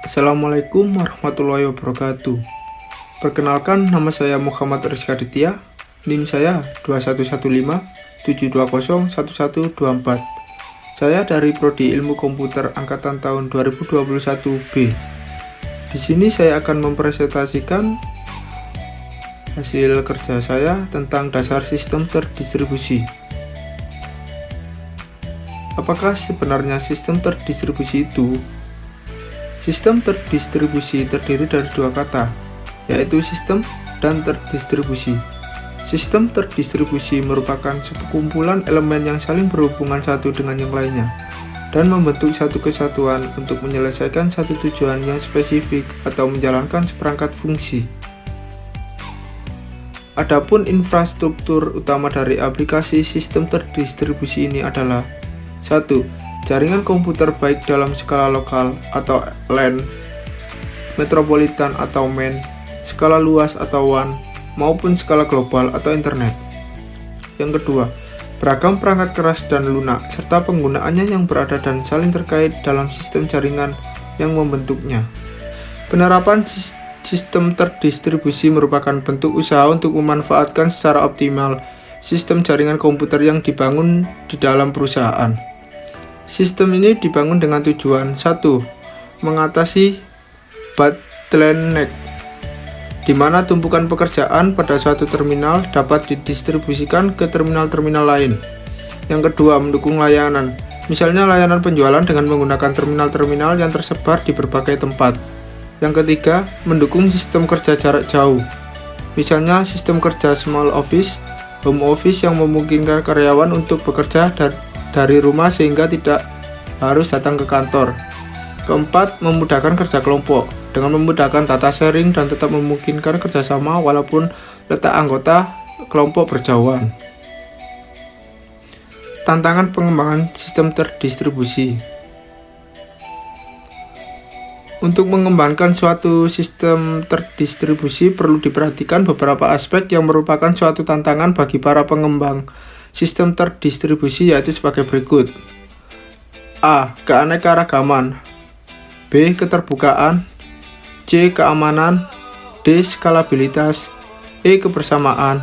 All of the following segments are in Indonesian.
Assalamualaikum warahmatullahi wabarakatuh. Perkenalkan, nama saya Muhammad Rizky Aditya. NIM saya 211572011124. Saya dari Prodi Ilmu Komputer angkatan tahun 2021B. Di sini saya akan mempresentasikan hasil kerja saya tentang dasar sistem terdistribusi. Apakah sebenarnya sistem terdistribusi itu? Sistem terdistribusi terdiri dari dua kata, yaitu sistem dan terdistribusi. Sistem terdistribusi merupakan sekumpulan elemen yang saling berhubungan satu dengan yang lainnya dan membentuk satu kesatuan untuk menyelesaikan satu tujuan yang spesifik atau menjalankan seperangkat fungsi. Adapun infrastruktur utama dari aplikasi sistem terdistribusi ini adalah 1. Jaringan komputer baik dalam skala lokal atau LAN, metropolitan atau MAN, skala luas atau WAN, maupun skala global atau internet. Yang kedua, beragam perangkat keras dan lunak serta penggunaannya yang berada dan saling terkait dalam sistem jaringan yang membentuknya. Penerapan sistem terdistribusi merupakan bentuk usaha untuk memanfaatkan secara optimal sistem jaringan komputer yang dibangun di dalam perusahaan. Sistem ini dibangun dengan tujuan 1. Mengatasi bottleneck, di mana tumpukan pekerjaan pada suatu terminal dapat didistribusikan ke terminal-terminal lain. Yang kedua, mendukung layanan, misalnya layanan penjualan dengan menggunakan terminal-terminal yang tersebar di berbagai tempat. Yang ketiga, mendukung sistem kerja jarak jauh, misalnya sistem kerja small office, home office yang memungkinkan karyawan untuk bekerja dari rumah sehingga tidak harus datang ke kantor. Keempat, memudahkan kerja kelompok dengan memudahkan data sharing dan tetap memungkinkan kerjasama walaupun letak anggota kelompok berjauhan. Tantangan pengembangan sistem terdistribusi. Untuk mengembangkan suatu sistem terdistribusi perlu diperhatikan beberapa aspek yang merupakan suatu tantangan bagi para pengembang sistem terdistribusi, yaitu sebagai berikut. A. Keanekaragaman. B. Keterbukaan. C. Keamanan. D. Skalabilitas. E. Kebersamaan.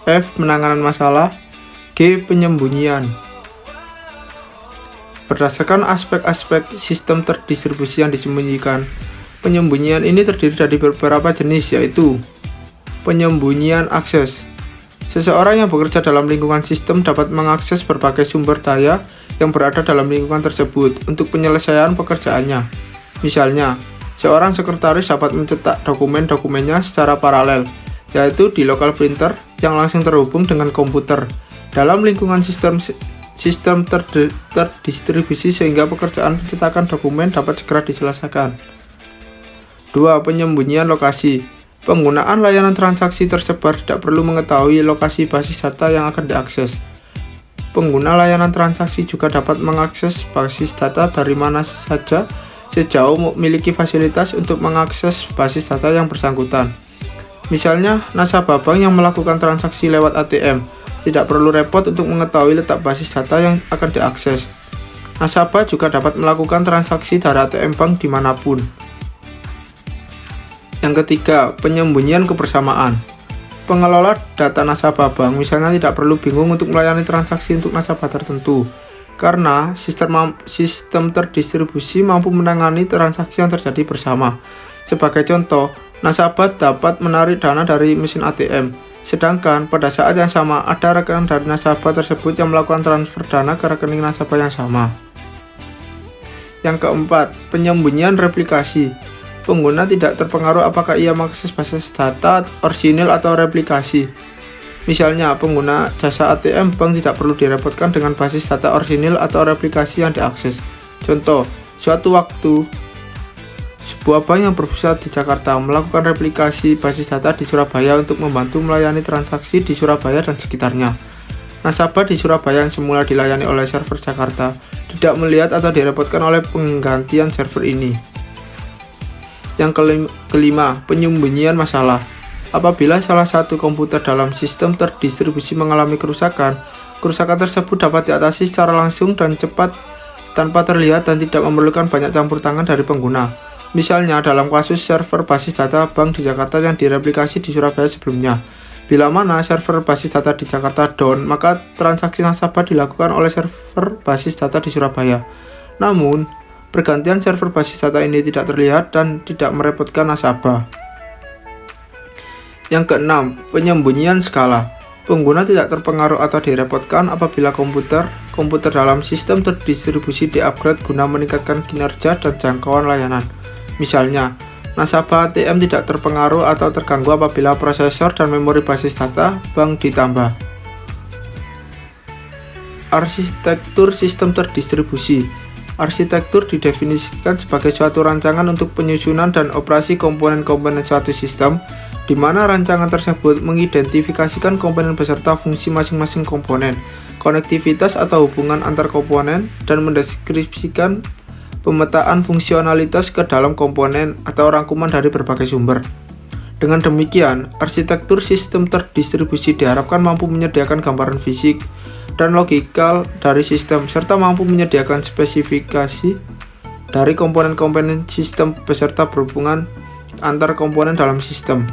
F. Penanganan masalah. G. Penyembunyian. Berdasarkan aspek-aspek sistem terdistribusi yang disembunyikan, penyembunyian ini terdiri dari beberapa jenis, yaitu penyembunyian akses. Seseorang yang bekerja dalam lingkungan sistem dapat mengakses berbagai sumber daya yang berada dalam lingkungan tersebut untuk penyelesaian pekerjaannya. Misalnya, seorang sekretaris dapat mencetak dokumen-dokumennya secara paralel, yaitu di local printer yang langsung terhubung dengan komputer dalam lingkungan sistem terdistribusi sehingga pekerjaan pencetakan dokumen dapat segera diselesaikan. 2. Penyembunyian lokasi. Penggunaan layanan transaksi tersebar tidak perlu mengetahui lokasi basis data yang akan diakses. Pengguna layanan transaksi juga dapat mengakses basis data dari mana saja sejauh memiliki fasilitas untuk mengakses basis data yang bersangkutan. Misalnya, nasabah bank yang melakukan transaksi lewat ATM tidak perlu repot untuk mengetahui letak basis data yang akan diakses. Nasabah juga dapat melakukan transaksi dari ATM bank dimanapun. Yang ketiga, penyembunyian kebersamaan. Pengelola data nasabah bank misalnya tidak perlu bingung untuk melayani transaksi untuk nasabah tertentu, karena sistem terdistribusi mampu menangani transaksi yang terjadi bersama. Sebagai contoh, nasabah dapat menarik dana dari mesin ATM, sedangkan pada saat yang sama ada rekening dari nasabah tersebut yang melakukan transfer dana ke rekening nasabah yang sama. Yang keempat, penyembunyian replikasi. Pengguna tidak terpengaruh apakah ia mengakses basis data orisinil atau replikasi. Misalnya, pengguna jasa ATM bank tidak perlu direpotkan dengan basis data orisinil atau replikasi yang diakses. Contoh, suatu waktu sebuah bank yang berpusat di Jakarta melakukan replikasi basis data di Surabaya untuk membantu melayani transaksi di Surabaya dan sekitarnya. Nasabah di Surabaya yang semula dilayani oleh server Jakarta tidak melihat atau direpotkan oleh penggantian server ini. Yang kelima, penyembunyian masalah. Apabila salah satu komputer dalam sistem terdistribusi mengalami kerusakan tersebut dapat diatasi secara langsung dan cepat tanpa terlihat dan tidak memerlukan banyak campur tangan dari pengguna. Misalnya dalam kasus server basis data bank di Jakarta yang direplikasi di Surabaya sebelumnya. Bila mana server basis data di Jakarta down, maka transaksi nasabah dilakukan oleh server basis data di Surabaya. Namun, pergantian server basis data ini tidak terlihat dan tidak merepotkan nasabah. Yang keenam, penyembunyian skala. Pengguna tidak terpengaruh atau direpotkan apabila komputer dalam sistem terdistribusi di-upgrade guna meningkatkan kinerja dan jangkauan layanan. Misalnya, nasabah ATM tidak terpengaruh atau terganggu apabila prosesor dan memori basis data bank ditambah. Arsitektur sistem terdistribusi. Arsitektur didefinisikan sebagai suatu rancangan untuk penyusunan dan operasi komponen-komponen suatu sistem, di mana rancangan tersebut mengidentifikasikan komponen beserta fungsi masing-masing komponen, konektivitas atau hubungan antar komponen, dan mendeskripsikan pemetaan fungsionalitas ke dalam komponen atau rangkuman dari berbagai sumber. Dengan demikian, arsitektur sistem terdistribusi diharapkan mampu menyediakan gambaran fisik dan logikal dari sistem, serta mampu menyediakan spesifikasi dari komponen-komponen sistem beserta berhubungan antar komponen dalam sistem.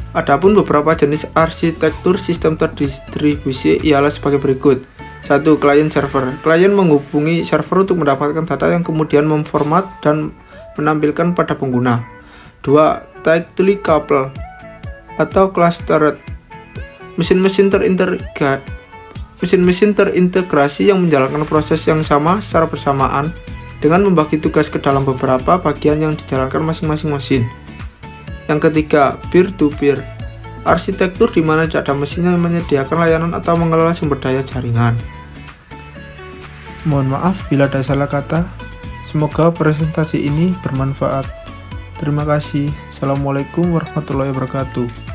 Adapun beberapa jenis arsitektur sistem terdistribusi ialah sebagai berikut. 1. Client server. Klien menghubungi server untuk mendapatkan data yang kemudian memformat dan menampilkan pada pengguna. 2. Tightly coupled atau clustered. Mesin-mesin terintegrasi yang menjalankan proses yang sama secara bersamaan dengan membagi tugas ke dalam beberapa bagian yang dijalankan masing-masing mesin. Yang ketiga, peer-to-peer. Arsitektur di mana tidak ada mesin yang menyediakan layanan atau mengelola sumber daya jaringan. Mohon maaf bila ada salah kata. Semoga presentasi ini bermanfaat. Terima kasih. Assalamualaikum warahmatullahi wabarakatuh.